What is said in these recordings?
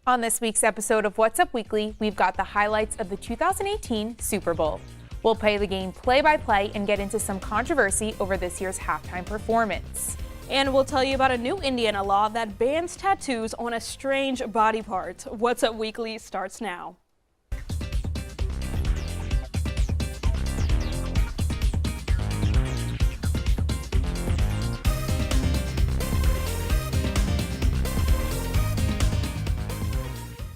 On this week's episode of What's Up Weekly, we've got the highlights of the 2018 Super Bowl. We'll play the game play-by-play and get into some controversy over this year's halftime performance. And we'll tell you about a new Indiana law that bans tattoos on a strange body part. What's Up Weekly starts now.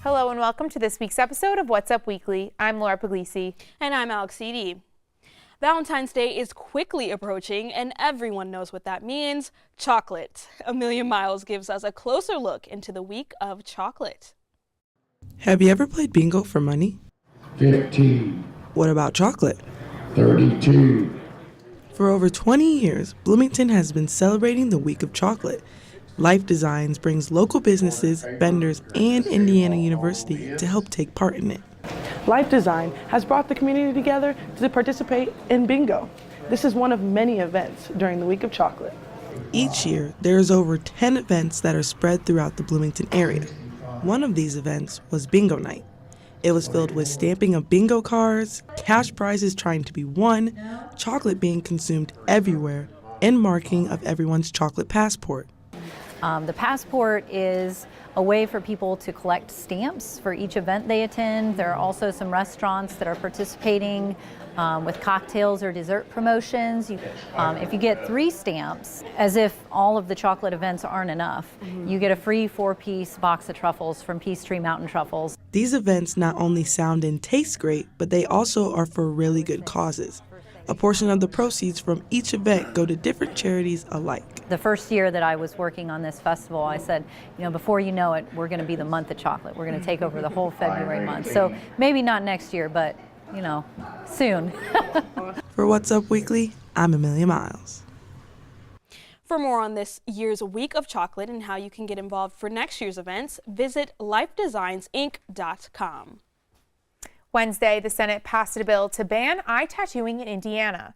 Hello and welcome to this week's episode of What's Up Weekly. I'm Laura Puglisi. And I'm Alex Edie. Valentine's Day is quickly approaching, and everyone knows what that means: chocolate. A Million Miles gives us a closer look into the week of chocolate. Have you ever played bingo for money? 15. What about chocolate? 32. For over 20 years, Bloomington has been celebrating the Week of Chocolate. Life Designs brings local businesses, vendors, and Indiana University to help take part in it. Life Design has brought the community together to participate in bingo. This is one of many events during the Week of Chocolate. Each year, there is over 10 events that are spread throughout the Bloomington area. One of these events was Bingo Night. It was filled with stamping of bingo cards, cash prizes trying to be won, chocolate being consumed everywhere, and marking of everyone's chocolate passport. The passport is a way for people to collect stamps for each event they attend. There are also some restaurants that are participating with cocktails or dessert promotions. If you get 3 stamps, as if all of the chocolate events aren't enough, you get a free 4-piece box of truffles from Peachtree Mountain Truffles. These events not only sound and taste great, but they also are for really good causes. A portion of the proceeds from each event go to different charities alike. The first year that I was working on this festival, I said, before you know it, we're going to be the month of chocolate. We're going to take over the whole February month. So maybe not next year, but, soon. For What's Up Weekly, I'm Amelia Miles. For more on this year's Week of Chocolate and how you can get involved for next year's events, visit lifedesignsinc.com. Wednesday, the Senate passed a bill to ban eye tattooing in Indiana.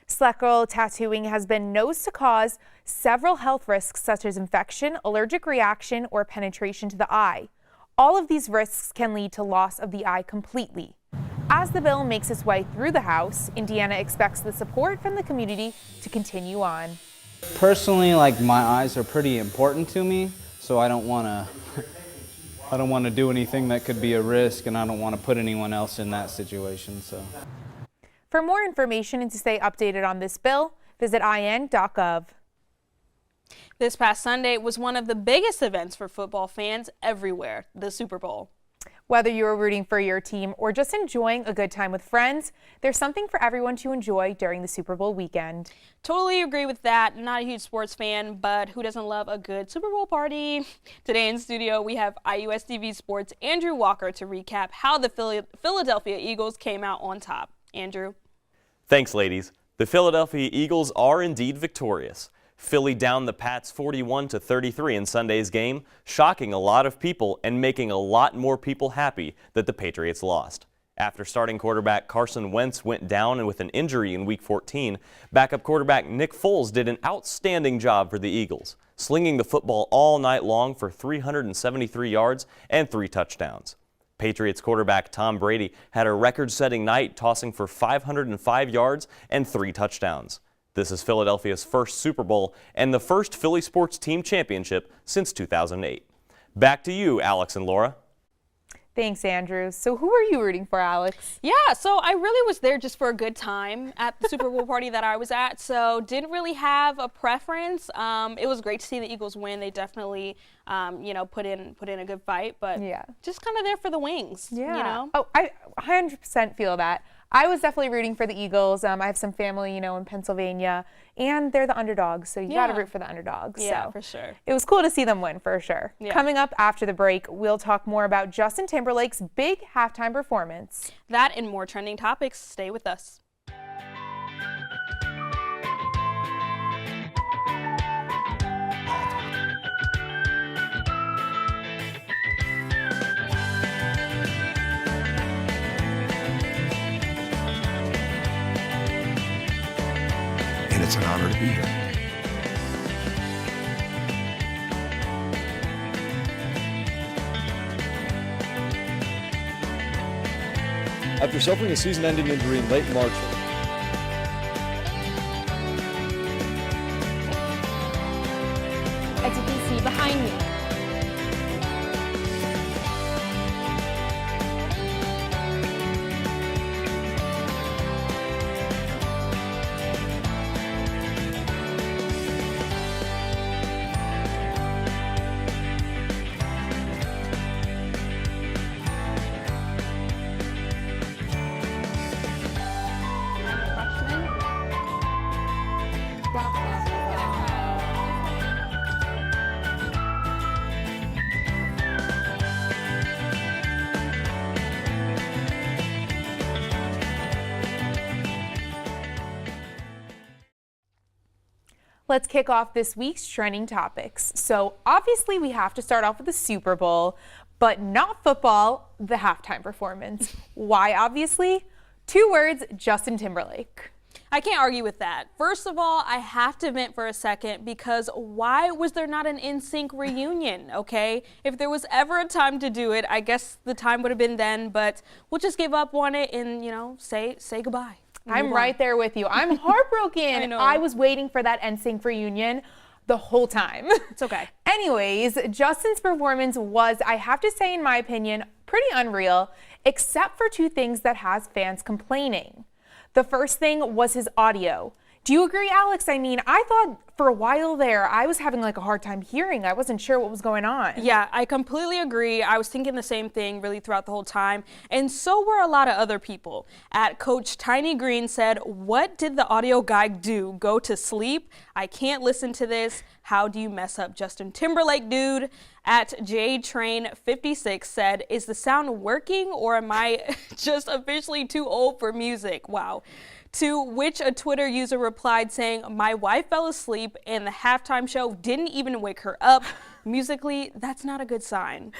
Scleral tattooing has been known to cause several health risks such as infection, allergic reaction, or penetration to the eye. All of these risks can lead to loss of the eye completely. As the bill makes its way through the House, Indiana expects the support from the community to continue on. Personally, my eyes are pretty important to me, so I don't want to do anything that could be a risk, and I don't want to put anyone else in that situation. So, for more information and to stay updated on this bill, visit in.gov. This past Sunday was one of the biggest events for football fans everywhere, the Super Bowl. Whether you are rooting for your team or just enjoying a good time with friends, there's something for everyone to enjoy during the Super Bowl weekend. Totally agree with that. Not a huge sports fan, but who doesn't love a good Super Bowl party? Today in studio, we have IUSTV Sports' Andrew Walker to recap how the Philadelphia Eagles came out on top. Andrew. Thanks, ladies. The Philadelphia Eagles are indeed victorious. Philly downed the Pats 41-33 in Sunday's game, shocking a lot of people and making a lot more people happy that the Patriots lost. After starting quarterback Carson Wentz went down with an injury in Week 14, backup quarterback Nick Foles did an outstanding job for the Eagles, slinging the football all night long for 373 yards and 3 touchdowns. Patriots quarterback Tom Brady had a record-setting night, tossing for 505 yards and 3 touchdowns. This is Philadelphia's first Super Bowl and the first Philly sports team championship since 2008. Back to you, Alex and Laura. Thanks, Andrew. So who are you rooting for, Alex? Yeah, so I really was there just for a good time at the Super Bowl party that I was at, so didn't really have a preference. It was great to see the Eagles win. They definitely, put in a good fight, but just kind of there for the wings. Yeah. Oh, I 100% feel that. I was definitely rooting for the Eagles. I have some family, in Pennsylvania, and they're the underdogs, so you got to root for the underdogs. Yeah, so for sure. It was cool to see them win, for sure. Yeah. Coming up after the break, we'll talk more about Justin Timberlake's big halftime performance. That and more trending topics. Stay with us. It's an honor to be here. after suffering a season-ending injury in late March. As you can see behind me. Let's kick off this week's trending topics. So obviously we have to start off with the Super Bowl, but not football, the halftime performance. Why obviously? 2 words, Justin Timberlake. I can't argue with that. First of all, I have to vent for a second because why was there not an NSYNC reunion, okay? If there was ever a time to do it, I guess the time would have been then, but we'll just give up on it and, you know, say goodbye. I'm right there with you. I'm heartbroken. I know. I was waiting for that NSYNC reunion the whole time. It's okay. Anyways, Justin's performance was, I have to say in my opinion, pretty unreal, except for 2 things that has fans complaining. The first thing was his audio. Do you agree, Alex? I mean, I thought for a while there, I was having like a hard time hearing. I wasn't sure what was going on. Yeah, I completely agree. I was thinking the same thing really throughout the whole time. And so were a lot of other people. At Coach Tiny Green said, "What did the audio guy do? Go to sleep? I can't listen to this. How do you mess up Justin Timberlake, dude?" At JTrain56 said, "Is the sound working or am I just officially too old for music?" Wow. To which a Twitter user replied saying, "My wife fell asleep and the halftime show didn't even wake her up. Musically, that's not a good sign."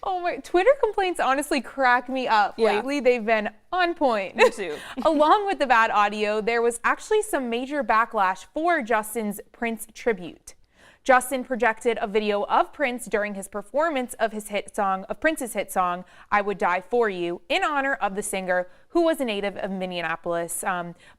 Oh my, Twitter complaints honestly crack me up. Yeah. Lately, they've been on point. Me too. Along with the bad audio, there was actually some major backlash for Justin's Prince tribute. Justin projected a video of Prince during his performance of Prince's hit song, "I Would Die For You," in honor of the singer who was a native of Minneapolis.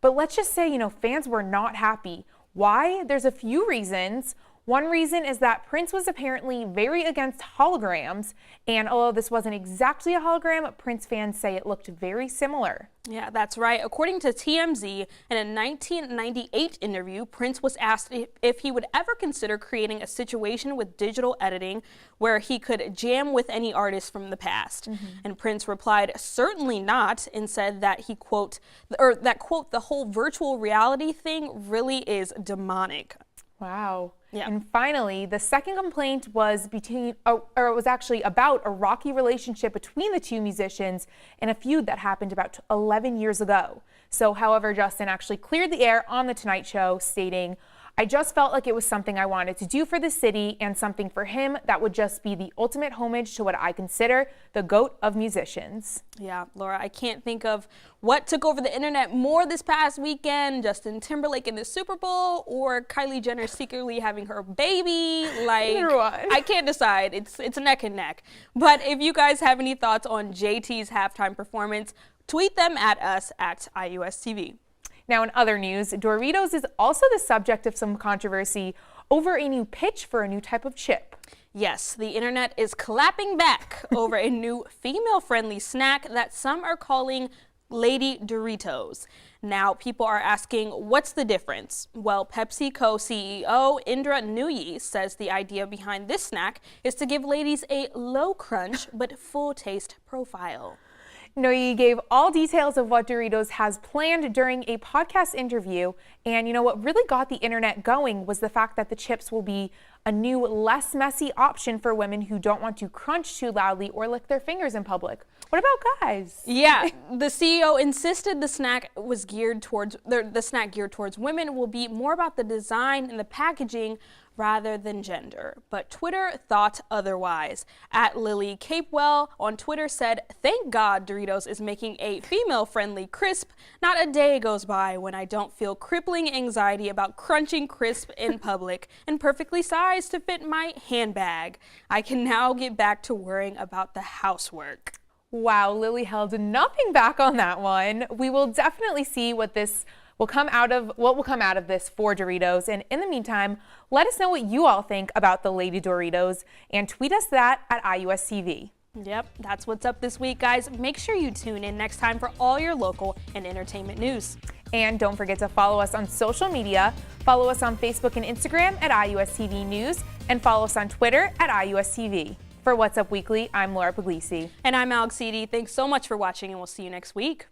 But let's just say, fans were not happy. Why? There's a few reasons. One reason is that Prince was apparently very against holograms, and although this wasn't exactly a hologram, Prince fans say it looked very similar. Yeah, that's right. According to TMZ, in a 1998 interview, Prince was asked if he would ever consider creating a situation with digital editing where he could jam with any artist from the past. And Prince replied, "Certainly not," and said that he, quote, "the whole virtual reality thing really is demonic." Wow. Yeah. And finally, the second complaint was it was actually about a rocky relationship between the 2 musicians in a feud that happened about 11 years ago. So, however, Justin actually cleared the air on The Tonight Show, stating, "I just felt like it was something I wanted to do for the city and something for him that would just be the ultimate homage to what I consider the GOAT of musicians." Yeah, Laura, I can't think of what took over the internet more this past weekend, Justin Timberlake in the Super Bowl or Kylie Jenner secretly having her baby. Like, Either one. I can't decide. It's neck and neck. But if you guys have any thoughts on JT's halftime performance, tweet them at us at IUSTV. Now, in other news, Doritos is also the subject of some controversy over a new pitch for a new type of chip. Yes, the internet is clapping back over a new female-friendly snack that some are calling Lady Doritos. Now, people are asking, what's the difference? Well, PepsiCo CEO Indra Nooyi says the idea behind this snack is to give ladies a low crunch but full taste profile. Nooyi gave all details of what Doritos has planned during a podcast interview. And what really got the internet going was the fact that the chips will be a new, less messy option for women who don't want to crunch too loudly or lick their fingers in public. What about guys? Yeah, the CEO insisted the snack geared towards women will be more about the design and the packaging rather than gender. But Twitter thought otherwise. At Lily Capewell on Twitter said, "Thank God Doritos is making a female-friendly crisp. Not a day goes by when I don't feel crippling anxiety about crunching crisp in public and perfectly sized to fit my handbag. I can now get back to worrying about the housework." Wow, Lily held nothing back on that one. We will definitely see what will come out of this for Doritos. And in the meantime, let us know what you all think about the Lady Doritos and tweet us that at IUSTV. Yep, that's what's up this week, guys. Make sure you tune in next time for all your local and entertainment news. And don't forget to follow us on social media. Follow us on Facebook and Instagram at IUSTV News, and follow us on Twitter at IUSTV. For What's Up Weekly, I'm Laura Puglisi. And I'm Alex Eady. Thanks so much for watching, and we'll see you next week.